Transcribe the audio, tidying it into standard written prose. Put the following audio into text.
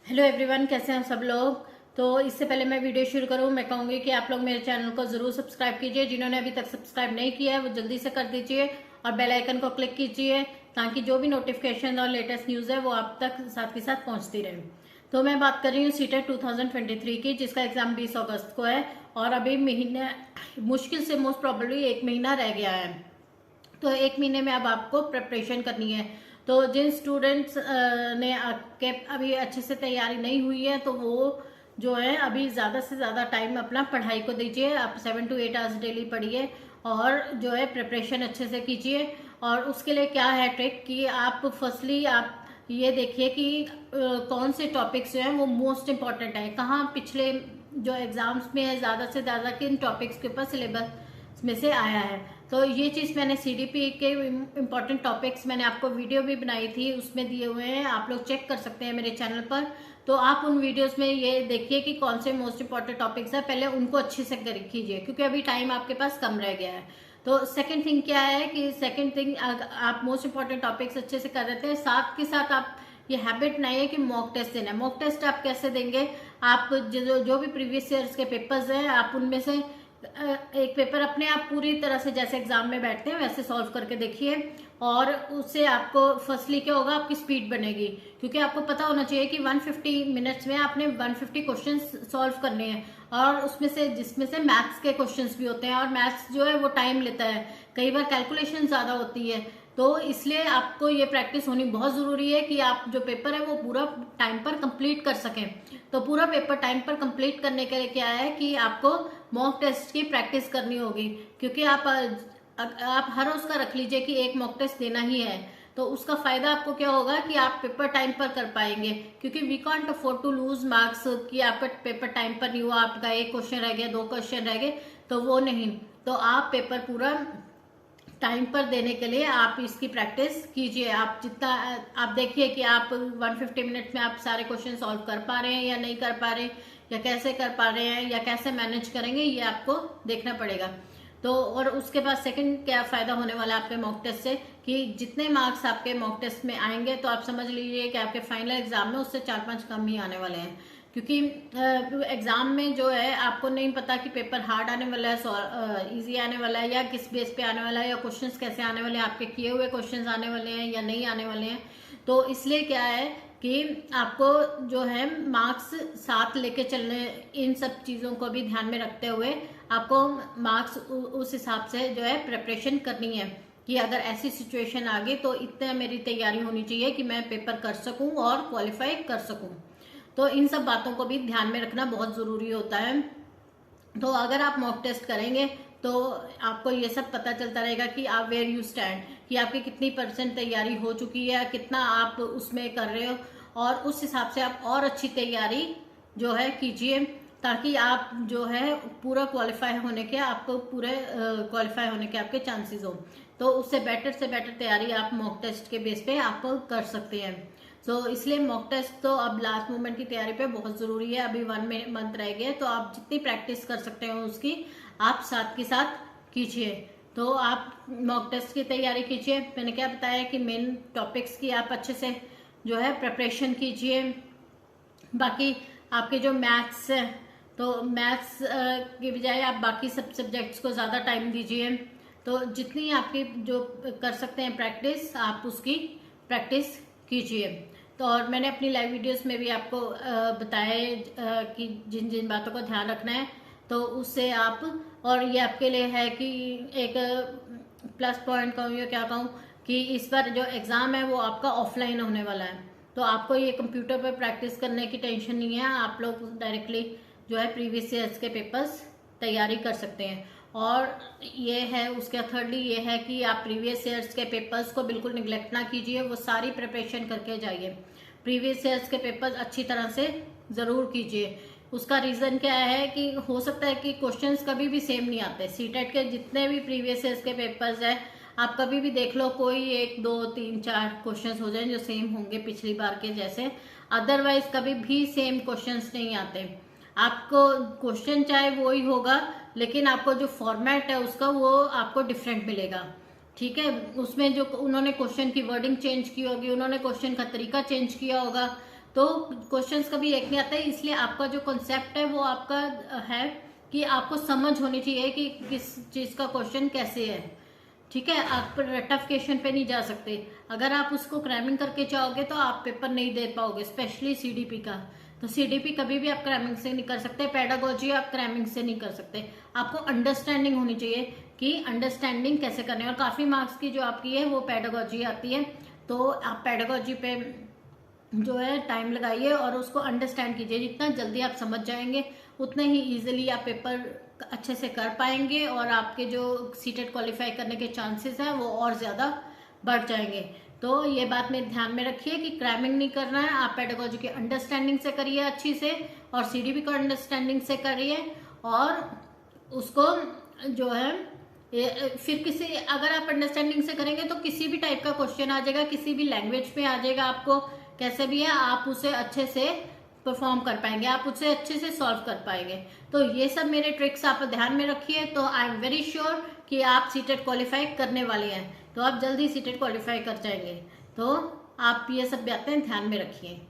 Hello everyone, कैसे हैं सब लोग। तो इससे पहले मैं वीडियो शुरू करूं, मैं कहूंगी कि आप लोग मेरे चैनल को जरूर सब्सक्राइब कीजिए। जिन्होंने अभी तक सब्सक्राइब नहीं किया है वो जल्दी से कर दीजिए और बेल आइकन को क्लिक कीजिए ताकि जो भी नोटिफिकेशन और लेटेस्ट न्यूज है वो आप तक साथ के साथ पहुंचती रहे। तो मैं बात कर रही हूँ सीटेट 2023 की, जिसका एग्जाम 20 अगस्त को है और अभी महीने मुश्किल से मोस्ट प्रॉब्लली 1 महीना रह गया है। तो 1 महीने में अब आपको प्रिपरेशन करनी है। तो जिन स्टूडेंट्स ने आपके अभी अच्छे से तैयारी नहीं हुई है तो वो जो है अभी ज़्यादा से ज़्यादा टाइम अपना पढ़ाई को दीजिए। आप 7 to 8 आवर्स डेली पढ़िए और जो है प्रिपरेशन अच्छे से कीजिए। और उसके लिए क्या है ट्रिक कि आप फर्स्टली आप ये देखिए कि कौन से टॉपिक्स जो हैं वो मोस्ट इम्पॉर्टेंट है, कहाँ पिछले जो एग्जाम्स में है ज़्यादा से ज़्यादा किन टॉपिक्स के ऊपर सिलेबस में से आया है। तो ये चीज़ मैंने सीडीपी के इम्पॉर्टेंट टॉपिक्स मैंने आपको वीडियो भी बनाई थी, उसमें दिए हुए हैं, आप लोग चेक कर सकते हैं मेरे चैनल पर। तो आप उन वीडियोस में ये देखिए कि कौन से मोस्ट इम्पॉर्टेंट टॉपिक्स है, पहले उनको अच्छे से कीजिए क्योंकि अभी टाइम आपके पास कम रह गया है। तो सेकंड थिंग क्या है कि सेकंड थिंग आप मोस्ट इम्पॉर्टेंट टॉपिक्स अच्छे से कर देते हैं, साथ के साथ आप ये हैबिट नहीं है कि मॉक टेस्ट देना है। मॉक टेस्ट आप कैसे देंगे, आप जो भी प्रीवियस ईयर्स के पेपर्स हैं आप उनमें से एक पेपर अपने आप पूरी तरह से जैसे एग्जाम में बैठते हैं वैसे सॉल्व करके देखिए। और उससे आपको फर्स्टली क्या होगा, आपकी स्पीड बनेगी क्योंकि आपको पता होना चाहिए कि 150 मिनट्स में आपने 150 क्वेश्चन सॉल्व करने हैं और उसमें से जिसमें से मैथ्स के क्वेश्चंस भी होते हैं और मैथ्स जो है वो टाइम लेता है, कई बार कैलकुलेशन ज़्यादा होती है। तो इसलिए आपको ये प्रैक्टिस होनी बहुत ज़रूरी है कि आप जो पेपर है वो पूरा टाइम पर कंप्लीट कर सकें। तो पूरा पेपर टाइम पर कंप्लीट करने के लिए क्या है कि आपको मॉक टेस्ट की प्रैक्टिस करनी होगी क्योंकि आप हर रोज का रख लीजिए कि एक मॉक टेस्ट देना ही है। तो उसका फायदा आपको क्या होगा कि आप पेपर टाइम पर कर पाएंगे क्योंकि we can't afford to lose marks कि आपका पेपर टाइम पर नहीं हुआ, आपका एक क्वेश्चन रह गया, 2 क्वेश्चन रह गए, तो वो नहीं। तो आप पेपर पूरा टाइम पर देने के लिए आप इसकी प्रैक्टिस कीजिए। आप जितना आप देखिए कि आप 150 मिनट में आप सारे क्वेश्चन सॉल्व कर पा रहे हैं या नहीं कर पा रहे हैं, या कैसे कर पा रहे हैं या कैसे मैनेज करेंगे, ये आपको देखना पड़ेगा। तो और उसके बाद सेकंड क्या फायदा होने वाला है आपके मॉक टेस्ट से कि जितने मार्क्स आपके मॉक टेस्ट में आएंगे तो आप समझ लीजिए कि आपके फाइनल एग्जाम में उससे 4-5 कम ही आने वाले हैं क्योंकि एग्जाम में जो है आपको नहीं पता कि पेपर हार्ड आने वाला है, इजी आने वाला है या किस बेस पे आने वाला है, या क्वेश्चंस कैसे आने वाले हैं, आपके किए हुए क्वेश्चंस आने वाले हैं या नहीं आने वाले हैं। तो इसलिए क्या है कि आपको जो है मार्क्स साथ लेके चलने, इन सब चीज़ों को भी ध्यान में रखते हुए आपको मार्क्स उस हिसाब से जो है प्रिपरेशन करनी है कि अगर ऐसी सिचुएशन आ गई तो इतने मेरी तैयारी होनी चाहिए कि मैं पेपर कर सकूं और क्वालिफाई कर सकूं। तो इन सब बातों को भी ध्यान में रखना बहुत ज़रूरी होता है। तो अगर आप मॉक टेस्ट करेंगे तो आपको ये सब पता चलता रहेगा कि आप वेयर यू स्टैंड, कि आपकी कितनी % तैयारी हो चुकी है, कितना आप उसमें कर रहे हो, और उस हिसाब से आप और अच्छी तैयारी जो है कीजिए ताकि आप जो है पूरा क्वालिफाई होने के आपको पूरे क्वालिफाई होने के आपके चांसेस हो। तो उससे बेटर से बेटर तैयारी आप मॉक टेस्ट के बेस पे आप कर सकते हैं। इसलिए मॉक टेस्ट तो अब लास्ट मोमेंट की तैयारी पे बहुत जरूरी है। अभी 1 मंथ रह गया तो आप जितनी प्रैक्टिस कर सकते हो उसकी आप साथ के साथ कीजिए। तो आप मॉक टेस्ट की तैयारी कीजिए। मैंने क्या बताया कि मेन टॉपिक्स की आप अच्छे से जो है प्रिपरेशन कीजिए। बाकी आपके जो मैथ्स है तो मैथ्स की बजाय आप बाकी सब सब्जेक्ट्स को ज़्यादा टाइम दीजिए। तो जितनी आपकी जो कर सकते हैं प्रैक्टिस आप उसकी प्रैक्टिस कीजिए। तो और मैंने अपनी लाइव वीडियोस में भी आपको बताया कि जिन जिन बातों को ध्यान रखना है तो उससे आप, और ये आपके लिए है कि एक प्लस पॉइंट कहूँ या क्या कहूँ कि इस बार जो एग्ज़ाम है वो आपका ऑफलाइन होने वाला है। तो आपको ये कंप्यूटर पर प्रैक्टिस करने की टेंशन नहीं है, आप लोग डायरेक्टली जो है प्रीवियस ईयर्स के पेपर्स तैयारी कर सकते हैं। और ये है उसके थर्डली ये है कि आप प्रीवियस ईयर्स के पेपर्स को बिल्कुल निगलेक्ट ना कीजिए, वो सारी प्रिपरेशन करके जाइए। प्रीवियस ईयर्स के पेपर्स अच्छी तरह से ज़रूर कीजिए। उसका रीज़न क्या है कि हो सकता है कि क्वेश्चंस कभी भी सेम नहीं आते। सीटेट के जितने भी प्रीवियस ईयर्स के पेपर्स हैं आप कभी भी देख लो, कोई 1 2 3 4 क्वेश्चंस हो जाए जो सेम होंगे पिछली बार के जैसे, अदरवाइज कभी भी सेम क्वेश्चंस नहीं आते। आपको क्वेश्चन चाहे वो ही होगा लेकिन आपको जो फॉर्मेट है उसका वो आपको डिफरेंट मिलेगा। ठीक है, उसमें जो उन्होंने क्वेश्चन की वर्डिंग चेंज की होगी, उन्होंने क्वेश्चन का तरीका चेंज किया होगा, तो क्वेश्चंस कभी एक नहीं आता है, इसलिए आपका जो कॉन्सेप्ट है वो आपका है कि आपको समझ होनी चाहिए कि किस चीज का क्वेश्चन कैसे है। ठीक है, आप रटिफिकेशन पे नहीं जा सकते। अगर आप उसको क्रैमिंग करके चाहोगे तो आप पेपर नहीं दे पाओगे, स्पेशली सीडीपी का। तो सीडीपी कभी भी आप क्रैमिंग से नहीं कर सकते, पेडागोजी आप क्रैमिंग से नहीं कर सकते। आपको अंडरस्टैंडिंग होनी चाहिए कि अंडरस्टैंडिंग कैसे करनी है। और काफी मार्क्स की जो आपकी है वो पेडागोजी आती है, तो आप पेडागोजी पे जो है टाइम लगाइए और उसको अंडरस्टैंड कीजिए। जितना जल्दी आप समझ जाएंगे उतने ही इजीली आप पेपर अच्छे से कर पाएंगे और आपके जो सीटेट क्वालिफाई करने के चांसेस हैं वो और ज्यादा बढ़ जाएंगे। तो ये बात में ध्यान में रखिए कि क्रैमिंग नहीं करना है, आप पेडागोजी की अंडरस्टैंडिंग से करिए अच्छी से, और सीडीपी को अंडरस्टैंडिंग से करिए। और उसको जो है फिर किसी, अगर आप अंडरस्टैंडिंग से करेंगे तो किसी भी टाइप का क्वेश्चन आ जाएगा, किसी भी लैंग्वेज में आ जाएगा, आपको कैसे भी है आप उसे अच्छे से परफॉर्म कर पाएंगे, आप उसे अच्छे से सॉल्व कर पाएंगे। तो ये सब मेरे ट्रिक्स आप ध्यान में रखिए। तो आई एम वेरी श्योर कि आप सीटेट क्वालिफाई करने वाले हैं, तो आप जल्दी सीटेट क्वालिफाई कर जाएंगे। तो आप ये सब बातें ध्यान में रखिए।